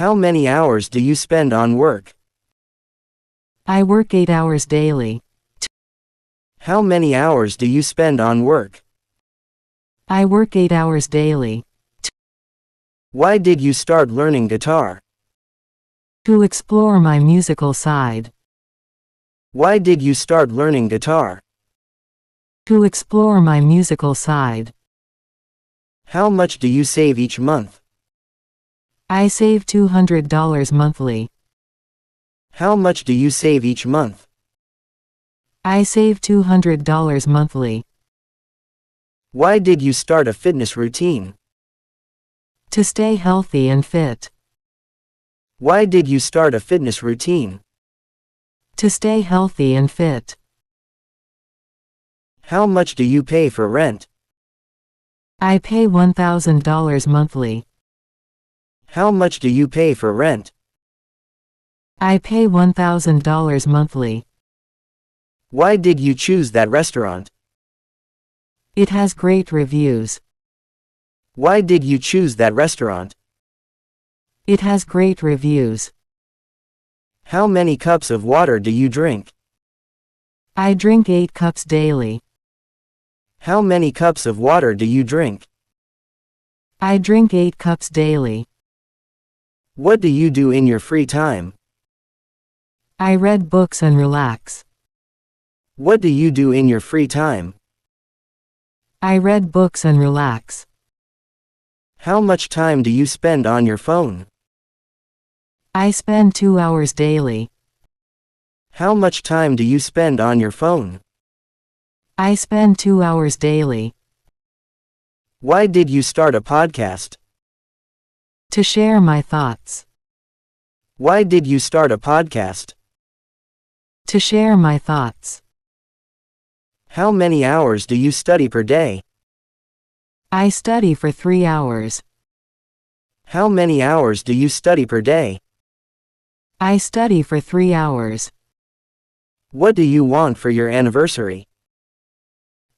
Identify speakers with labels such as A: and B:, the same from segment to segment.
A: How many hours do you spend on work?
B: I work 8 hours daily.
A: How many hours do you spend on work?
B: I work 8 hours daily.
A: Why did you start learning guitar?
B: To explore my musical side.
A: Why did you start learning guitar?
B: To explore my musical side.
A: How much do you save each month?
B: I save $200 monthly.
A: How much do you save each month?
B: I save $200 monthly.
A: Why did you start a fitness routine?
B: To stay healthy and fit.
A: Why did you start a fitness routine?
B: To stay healthy and fit.
A: How much do you pay for rent?
B: I pay $1,000 monthly.
A: How much do you pay for rent?
B: I pay $1,000 monthly.
A: Why did you choose that restaurant?
B: It has great reviews.
A: Why did you choose that restaurant?
B: It has great reviews.
A: How many cups of water do you drink?
B: I drink 8 cups daily.
A: How many cups of water do you drink?
B: I drink 8 cups daily.
A: What do you do in your free time?
B: I read books and relax.
A: What do you do in your free time?
B: I read books and relax.
A: How much time do you spend on your phone?
B: I spend 2 hours daily.
A: How much time do you spend on your phone?
B: I spend 2 hours daily.
A: Why did you start a podcast?
B: To share my thoughts.
A: Why did you start a podcast?
B: To share my thoughts.
A: How many hours do you study per day?
B: I study for 3 hours.
A: How many hours do you study per day?
B: I study for 3 hours.
A: What do you want for your anniversary?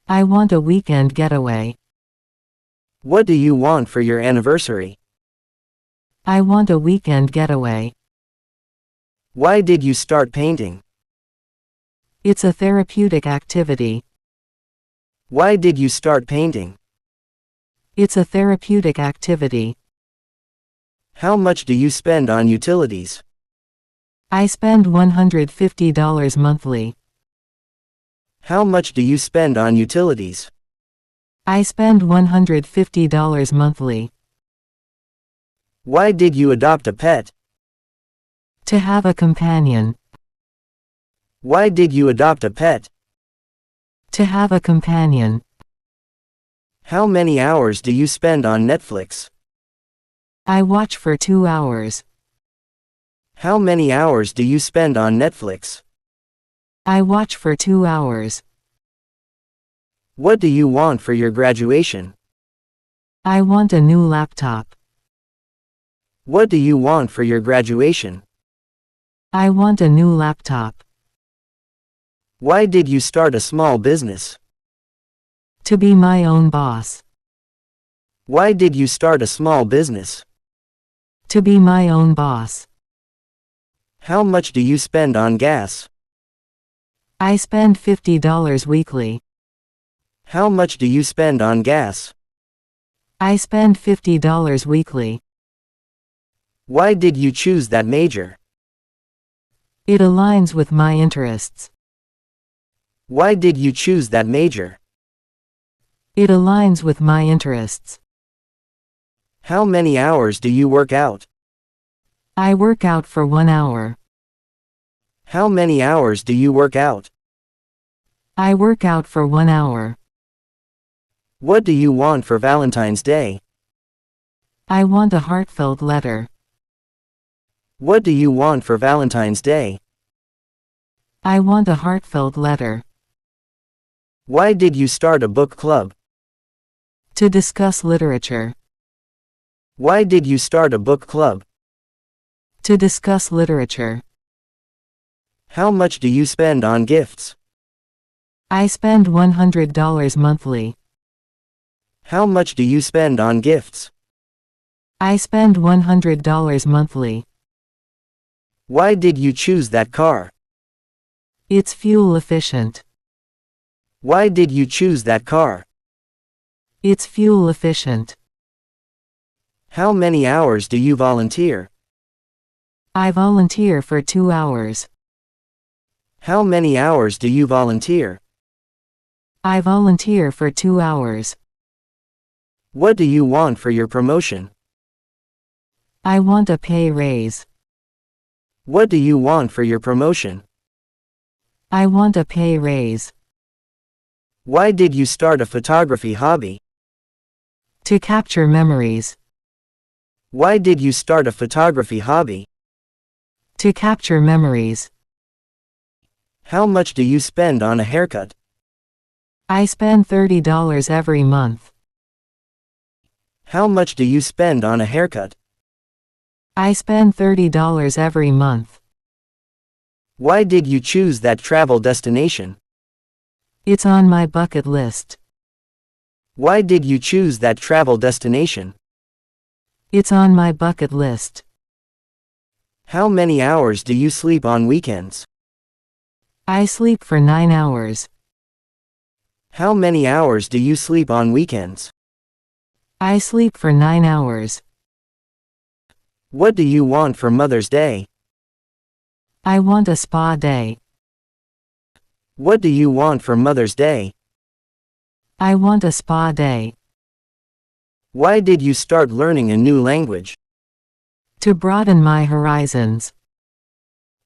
B: I want a weekend getaway.
A: What do you want for your anniversary?
B: I want a weekend getaway.
A: Why did you start painting?
B: It's a therapeutic activity.
A: Why did you start painting?
B: It's a therapeutic activity.
A: How much do you spend on utilities?
B: I spend $150 monthly.
A: How much do you spend on utilities?
B: I spend $150 monthly.
A: Why did you adopt a pet?
B: To have a companion.
A: Why did you adopt a pet?
B: To have a companion.
A: How many hours do you spend on Netflix?
B: I watch for 2 hours.
A: How many hours do you spend on Netflix?
B: I watch for 2 hours.
A: What do you want for your graduation?
B: I want a new laptop.
A: What do you want for your graduation?
B: I want a new laptop.
A: Why did you start a small business?
B: To be my own boss.
A: Why did you start a small business?
B: To be my own boss.
A: How much do you spend on gas?
B: I spend $50 weekly.
A: How much do you spend on gas?
B: I spend $50 weekly.
A: Why did you choose that major?
B: It aligns with my interests.
A: Why did you choose that major?
B: It aligns with my interests.
A: How many hours do you work out?
B: I work out for 1 hour.
A: How many hours do you work out?
B: I work out for 1 hour.
A: What do you want for Valentine's Day?
B: I want a heartfelt letter.
A: What do you want for Valentine's Day?
B: I want a heartfelt letter.
A: Why did you start a book club?
B: To discuss literature.
A: Why did you start a book club?
B: To discuss literature.
A: How much do you spend on gifts?
B: I spend $100 monthly.
A: How much do you spend on gifts?
B: I spend $100 monthly.
A: Why did you choose that car?
B: It's fuel efficient.
A: Why did you choose that car?
B: It's fuel efficient.
A: How many hours do you volunteer?
B: I volunteer for 2 hours.
A: How many hours do you volunteer?
B: I volunteer for 2 hours.
A: What do you want for your promotion?
B: I want a pay raise.
A: What do you want for your promotion?
B: I want a pay raise.
A: Why did you start a photography hobby?
B: To capture memories.
A: Why did you start a photography hobby?
B: To capture memories.
A: How much do you spend on a haircut?
B: I spend $30 every month.
A: How much do you spend on a haircut?
B: I spend $30 every month.
A: Why did you choose that travel destination?
B: It's on my bucket list.
A: Why did you choose that travel destination?
B: It's on my bucket list.
A: How many hours do you sleep on weekends?
B: I sleep for 9 hours.
A: How many hours do you sleep on weekends?
B: I sleep for 9 hours.
A: What do you want for Mother's Day?
B: I want a spa day.
A: What do you want for Mother's Day?
B: I want a spa day.
A: Why did you start learning a new language?
B: To broaden my horizons.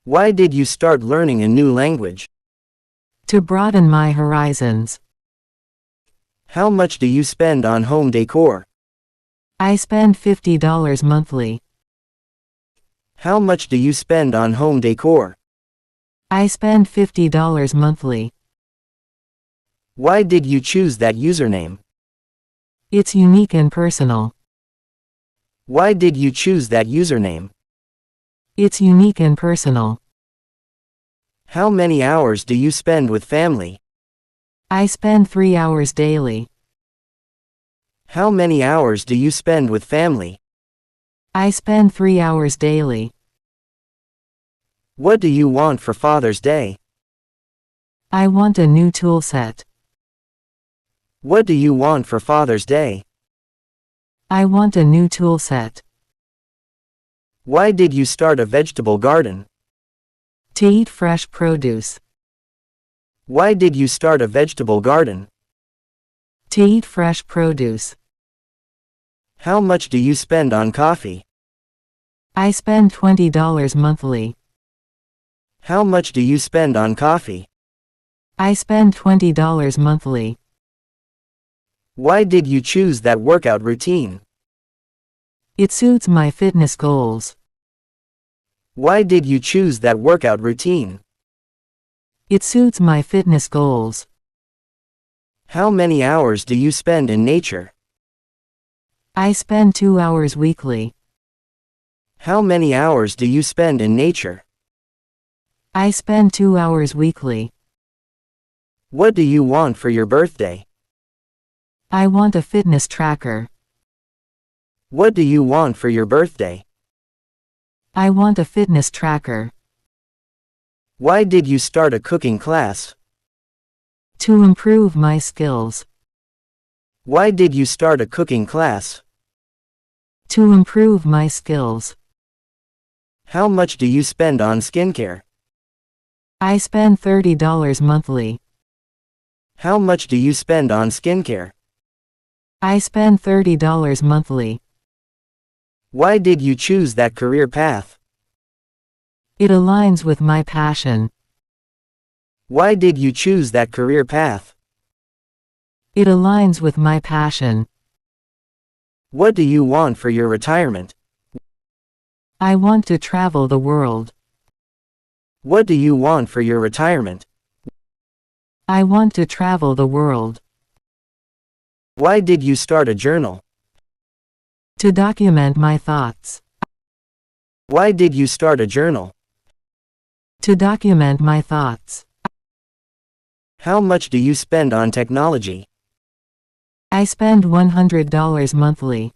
A: Why did you start learning a new language?
B: To broaden my horizons.
A: How much do you spend on home decor?
B: I spend $50 monthly.
A: How much do you spend on home decor?
B: I spend $50 monthly.
A: Why did you choose that username?
B: It's unique and personal.
A: Why did you choose that username?
B: It's unique and personal.
A: How many hours do you spend with family?
B: I spend 3 hours daily.
A: How many hours do you spend with family?
B: I spend 3 hours daily.
A: What do you want for Father's Day?
B: I want a new tool set.
A: What do you want for Father's Day?
B: I want a new tool set.
A: Why did you start a vegetable garden?
B: To eat fresh produce.
A: Why did you start a vegetable garden?
B: To eat fresh produce.
A: How much do you spend on coffee?
B: I spend $20 monthly.
A: How much do you spend on coffee?
B: I spend $20 monthly.
A: Why did you choose that workout routine?
B: It suits my fitness goals.
A: Why did you choose that workout routine?
B: It suits my fitness goals.
A: How many hours do you spend in nature?
B: I spend 2 hours weekly.
A: How many hours do you spend in nature?
B: I spend 2 hours weekly.
A: What do you want for your birthday?
B: I want a fitness tracker.
A: What do you want for your birthday?
B: I want a fitness tracker.
A: Why did you start a cooking class?
B: To improve my skills.
A: Why did you start a cooking class?
B: To improve my skills.
A: How much do you spend on skincare?
B: I spend $30 monthly.
A: How much do you spend on skincare?
B: I spend $30 monthly.
A: Why did you choose that career path?
B: It aligns with my passion.
A: Why did you choose that career path?
B: It aligns with my passion.
A: What do you want for your retirement?
B: I want to travel the world.
A: What do you want for your retirement?
B: I want to travel the world.
A: Why did you start a journal?
B: To document my thoughts.
A: Why did you start a journal?
B: To document my thoughts.
A: How much do you spend on technology?
B: I spend $100 monthly.